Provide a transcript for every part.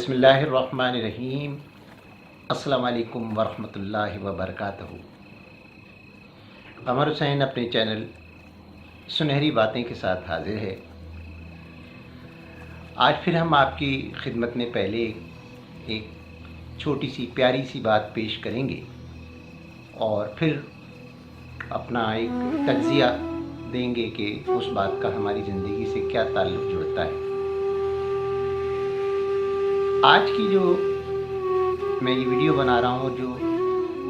बिस्मिल्लाहिर्रहमानिर्रहीम। अस्सलाम वालेकुम वरहमतुल्लाहि वबरकातुहू। कमर हुसैन अपने चैनल सुनहरी बातें के साथ हाजिर है। आज फिर हम आपकी खिदमत में पहले एक छोटी सी प्यारी सी बात पेश करेंगे और फिर अपना एक तज्जिया देंगे कि उस बात का हमारी ज़िंदगी से क्या ताल्लुक़ जुड़ता है। आज की जो मैं ये वीडियो बना रहा हूँ, जो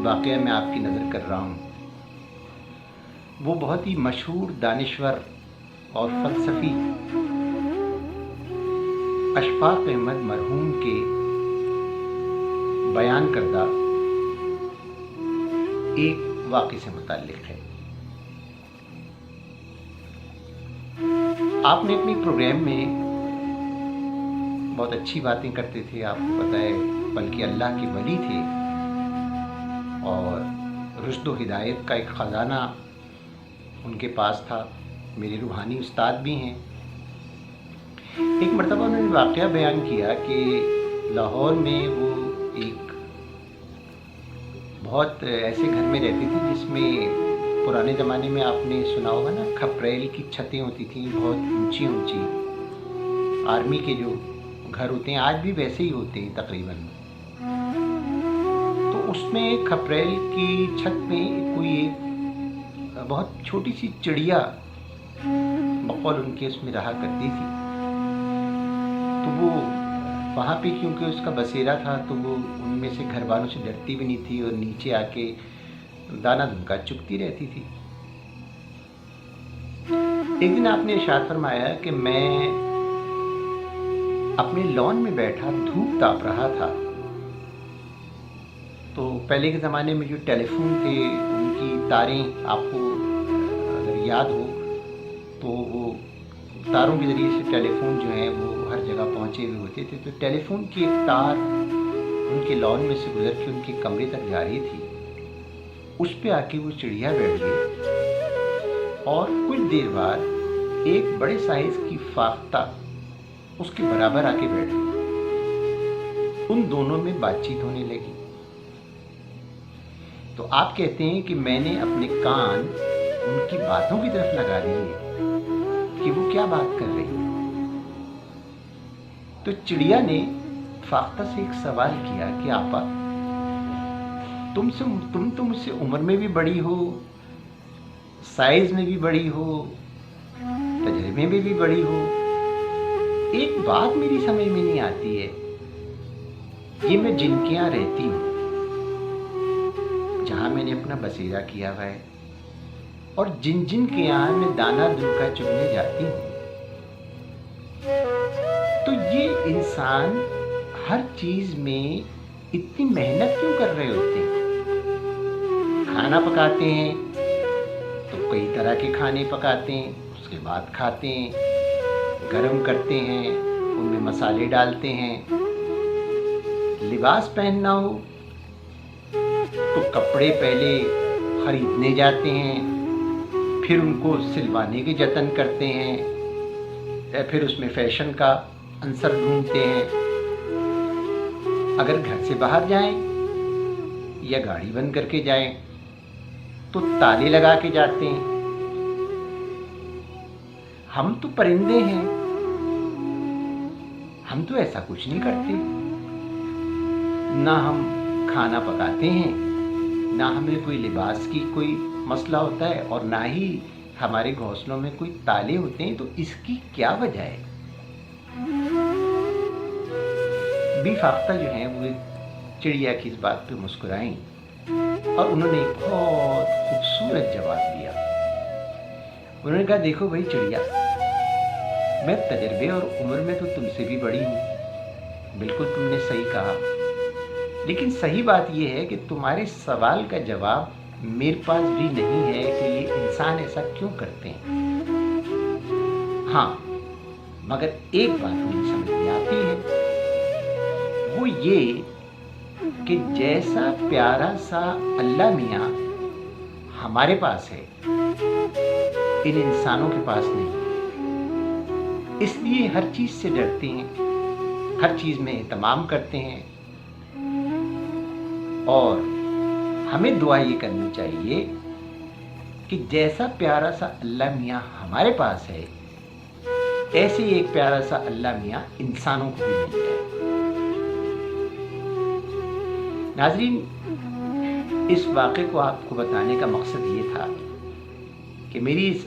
वाक़या मैं आपकी नज़र कर रहा हूँ, वो बहुत ही मशहूर दानिश्वर और फ़लसफ़ी अशफ़ाक़ अहमद मरहूम के बयान करदा एक वाक़े से मुताल्लिक़ है। आपने अपने प्रोग्राम में बहुत अच्छी बातें करते थे, आपको पता है, बल्कि अल्लाह के वली थे और रुश्द व हिदायत का एक ख़ज़ाना उनके पास था। मेरे रूहानी उस्ताद भी हैं। एक मरतबा उन्होंने वाक़या बयान किया कि लाहौर में वो एक बहुत ऐसे घर में रहती थी जिसमें पुराने ज़माने में आपने सुना होगा ना, खपरेल की छतें होती थी, बहुत ऊंची ऊंची। आर्मी के जो घर होते हैं आज भी वैसे ही होते हैं तकरीबन। तो उसमें खपरेल की छत में कोई एक बहुत छोटी सी चिड़िया बकौल उनके उसमें रहा करती थी। तो वो वहाँ पे क्योंकि उसका बसेरा था तो वो उनमें से घर वालों से डरती भी नहीं थी और नीचे आके दाना दुनका चुगती रहती थी। एक दिन आपने इरशाद फरमाया कि मैं अपने लॉन में बैठा धूप ताप रहा था। तो पहले के ज़माने में जो टेलीफोन थे उनकी तारें आपको अगर याद हो तो वो तारों के ज़रिए से टेलीफोन जो है वो हर जगह पहुँचे हुए होते थे। तो टेलीफोन की एक तार उनके लॉन में से गुजर के उनके कमरे तक जा रही थी। उस पे आके वो चिड़िया बैठ गई और कुछ देर बाद एक बड़े साइज़ की फाख्ता उसके बराबर आके बैठ गई। उन दोनों में बातचीत होने लगी। तो आप कहते हैं कि मैंने अपने कान उनकी बातों की तरफ लगा दिए कि वो क्या बात कर रही है। तो चिड़िया ने फाख्ता से एक सवाल किया कि आपा, तुम तो मुझसे उम्र में भी बड़ी हो, साइज में भी बड़ी हो, तजर्बे में भी बड़ी हो। एक बात मेरी समझ में नहीं आती है, ये मैं जिनके यहाँ रहती हूँ, जहाँ मैंने अपना बसेरा किया हुआ है, और जिन के यहाँ मैं दाना दुनका चुगने जाती हूँ, तो ये इंसान हर चीज में इतनी मेहनत क्यों कर रहे होते हैं? खाना पकाते हैं तो कई तरह के खाने पकाते हैं, उसके बाद खाते हैं, गरम करते हैं, उनमें मसाले डालते हैं। लिबास पहनना हो तो कपड़े पहले खरीदने जाते हैं, फिर उनको सिलवाने के जतन करते हैं, फिर उसमें फैशन का अंसर ढूंढते हैं। अगर घर से बाहर जाएं या गाड़ी बंद करके जाएं तो ताले लगा के जाते हैं। हम तो परिंदे हैं, हम तो ऐसा कुछ नहीं करते। ना हम खाना पकाते हैं, ना हमें कोई लिबास की कोई मसला होता है, और ना ही हमारे घोंसलों में कोई ताले होते हैं। तो इसकी क्या वजह है? बी फाख्ता जो है वो चिड़िया की इस बात पे मुस्कुराई और उन्होंने एक बहुत खूबसूरत जवाब दिया। उन्होंने कहा, देखो भाई चिड़िया, मैं तजर्बे और उम्र में तो तुमसे भी बड़ी हूँ, बिल्कुल तुमने सही कहा, लेकिन सही बात यह है कि तुम्हारे सवाल का जवाब मेरे पास भी नहीं है कि ये इंसान ऐसा क्यों करते हैं। हाँ, मगर एक बात मेरी समझ में आती है, वो ये कि जैसा प्यारा सा अल्लाह मियाँ हमारे पास है, इन इंसानों के पास नहीं। इसलिए हर चीज़ से डरते हैं, हर चीज़ में एहतमाम करते हैं। और हमें दुआ ये करनी चाहिए कि जैसा प्यारा सा अल्लाह मियाँ हमारे पास है, ऐसे ही एक प्यारा सा अल्लाह मियाँ इंसानों को भी मिल जाए। नाज़रीन, इस वाक़े को आपको बताने का मकसद ये था कि मेरी इस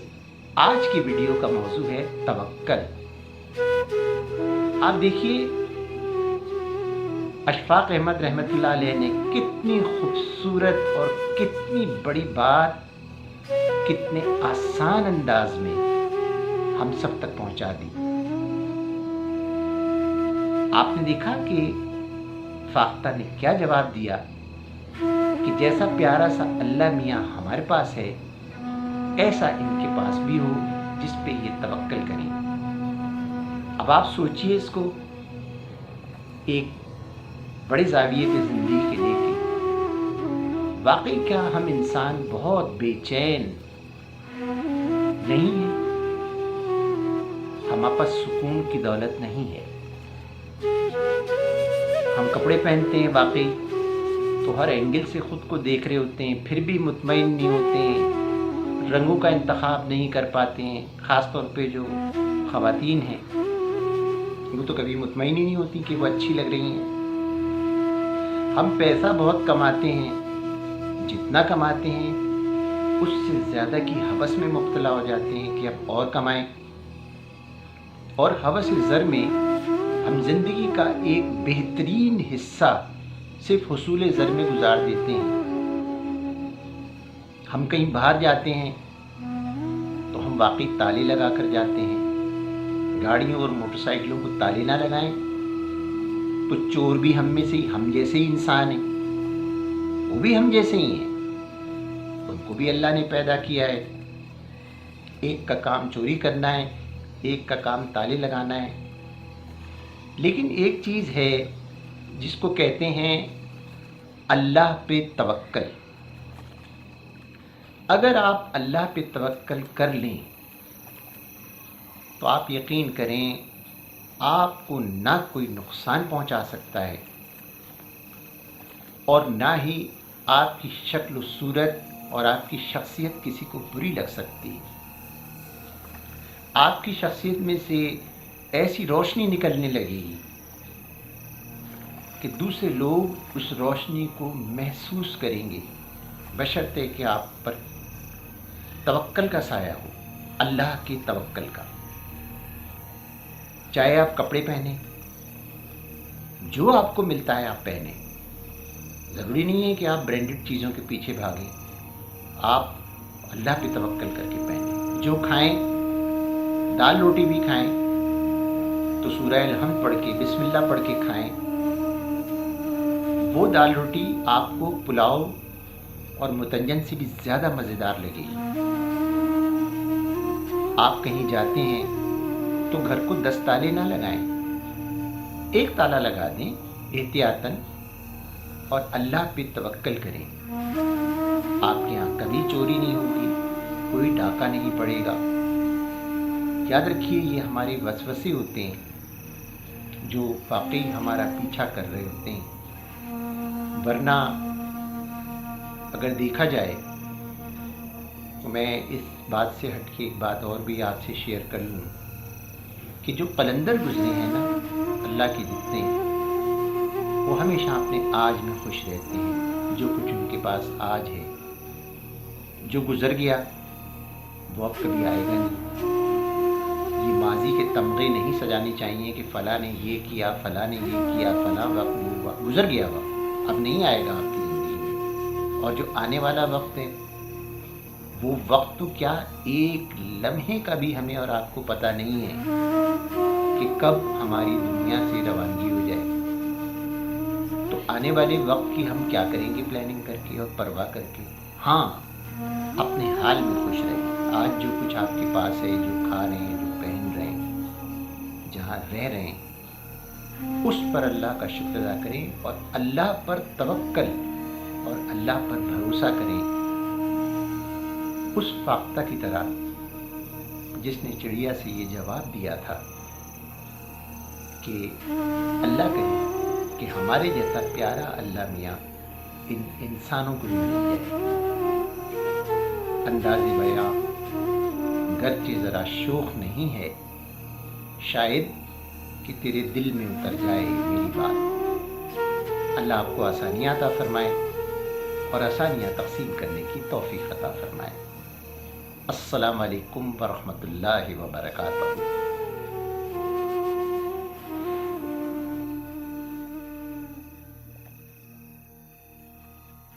आज की वीडियो का मौजू है तवक्कल। आप देखिए, अशफाक अहमद रहमतुल्लाह अलैह ने कितनी खूबसूरत और कितनी बड़ी बात कितने आसान अंदाज में हम सब तक पहुंचा दी। आपने देखा कि फाख्ता ने क्या जवाब दिया कि जैसा प्यारा सा अल्लाह मियाँ हमारे पास है, ऐसा इनके पास भी हो जिस पे ये तवक्कल करें। अब आप सोचिए इसको एक बड़े ज़ाविये पे ज़िंदगी के लेके, वाकई क्या हम इंसान बहुत बेचैन नहीं है? हमारे पास सुकून की दौलत नहीं है। हम कपड़े पहनते हैं वाकई तो हर एंगल से ख़ुद को देख रहे होते हैं, फिर भी मुतमईन नहीं होते हैं, रंगों का इंतखाब नहीं कर पाते हैं। ख़ास तौर पे जो ख़वातीन हैं वो तो कभी मुतमईन ही नहीं होती कि वो अच्छी लग रही हैं। हम पैसा बहुत कमाते हैं, जितना कमाते हैं उससे ज़्यादा की हवस में मुब्तला हो जाते हैं कि अब और कमाएं, और हवस ज़र में हम ज़िंदगी का एक बेहतरीन हिस्सा सिर्फ हुसूल ज़र में गुजार देते हैं। हम कहीं बाहर जाते हैं तो हम वाकई ताले लगा कर जाते हैं। गाड़ियों और मोटरसाइकिलों को ताले ना लगाएं तो चोर भी हम में से ही, हम जैसे ही इंसान हैं, वो भी हम जैसे ही हैं, उनको भी अल्लाह ने पैदा किया है। एक का काम चोरी करना है, एक का काम ताले लगाना है। लेकिन एक चीज़ है जिसको कहते हैं अल्लाह पे तवक्कल। अगर आप अल्लाह पे तवक्कल कर लें तो आप यकीन करें आपको ना कोई नुकसान पहुंचा सकता है और ना ही आपकी शक्ल सूरत और आपकी शख्सियत किसी को बुरी लग सकती है। आपकी शख्सियत में से ऐसी रोशनी निकलने लगेगी कि दूसरे लोग उस रोशनी को महसूस करेंगे, बशर्ते कि आप पर तवक्कल का साया हो, अल्लाह के तवक्कल का। चाहे आप कपड़े पहने, जो आपको मिलता है आप पहने। ज़रूरी नहीं है कि आप ब्रांडेड चीज़ों के पीछे भागें, आप अल्लाह पे तवक्कल करके पहने। जो खाएं, दाल रोटी भी खाएं तो सूरह अल-हम्द पढ़ के, बिस्मिल्लाह पढ़ के खाएं। वो दाल रोटी आपको पुलाव और मुतंजन से भी ज़्यादा मज़ेदार लगेगी। आप कहीं जाते हैं तो घर को 10 ताले ना लगाएं, एक ताला लगा दें एहतियातन और अल्लाह पे तवक्कल करें। आपके यहाँ कभी चोरी नहीं होगी, कोई डाका नहीं पड़ेगा। याद रखिए, ये हमारे वसवसे होते हैं जो वाकई हमारा पीछा कर रहे होते हैं। वरना अगर देखा जाए तो मैं इस बात से हटके एक बात और भी आपसे शेयर कर लूँ कि जो कलंदर गुजरे हैं ना अल्लाह के जितने, वो हमेशा अपने आज में खुश रहते हैं। जो कुछ उनके पास आज है, जो गुजर गया वो अब कभी आएगा नहीं। ये माजी के तमगे नहीं सजाने चाहिए कि फ़लाँ ने ये किया, फ़लाँ ने ये किया, फ़लाँ वक्त हुआ, गुजर गया वक्त, अब नहीं आएगा आपकी ज़िंदगी में। और जो आने वाला वक्त है वो वक्त तो क्या, एक लम्हे का भी हमें और आपको पता नहीं है कि कब हमारी दुनिया से रवानगी हो जाए। तो आने वाले वक्त की हम क्या करेंगे प्लानिंग करके और परवाह करके। हाँ, अपने हाल में खुश रहें। आज जो कुछ आपके पास है, जो खा रहे हैं, जो पहन रहे हैं, जहाँ रह रहे हैं, उस पर अल्लाह का शुक्र अदा करें और अल्लाह पर तवक्कल और अल्लाह पर भरोसा करें। उस फाख्ता की तरह जिसने चिड़िया से ये जवाब दिया था کہ اللہ کرے کہ ہمارے جیسا پیارا اللہ میاں ان انسانوں کو بھی مل جائے۔ انداز بیاں گرچہ ذرا شوخ نہیں ہے، شاید کہ تیرے دل میں اتر جائے میری بات۔ اللہ آپ کو آسانیاں عطا فرمائے اور آسانیاں تقسیم کرنے کی توفیق عطا فرمائے۔ السلام علیکم ورحمۃ اللہ وبرکاتہ۔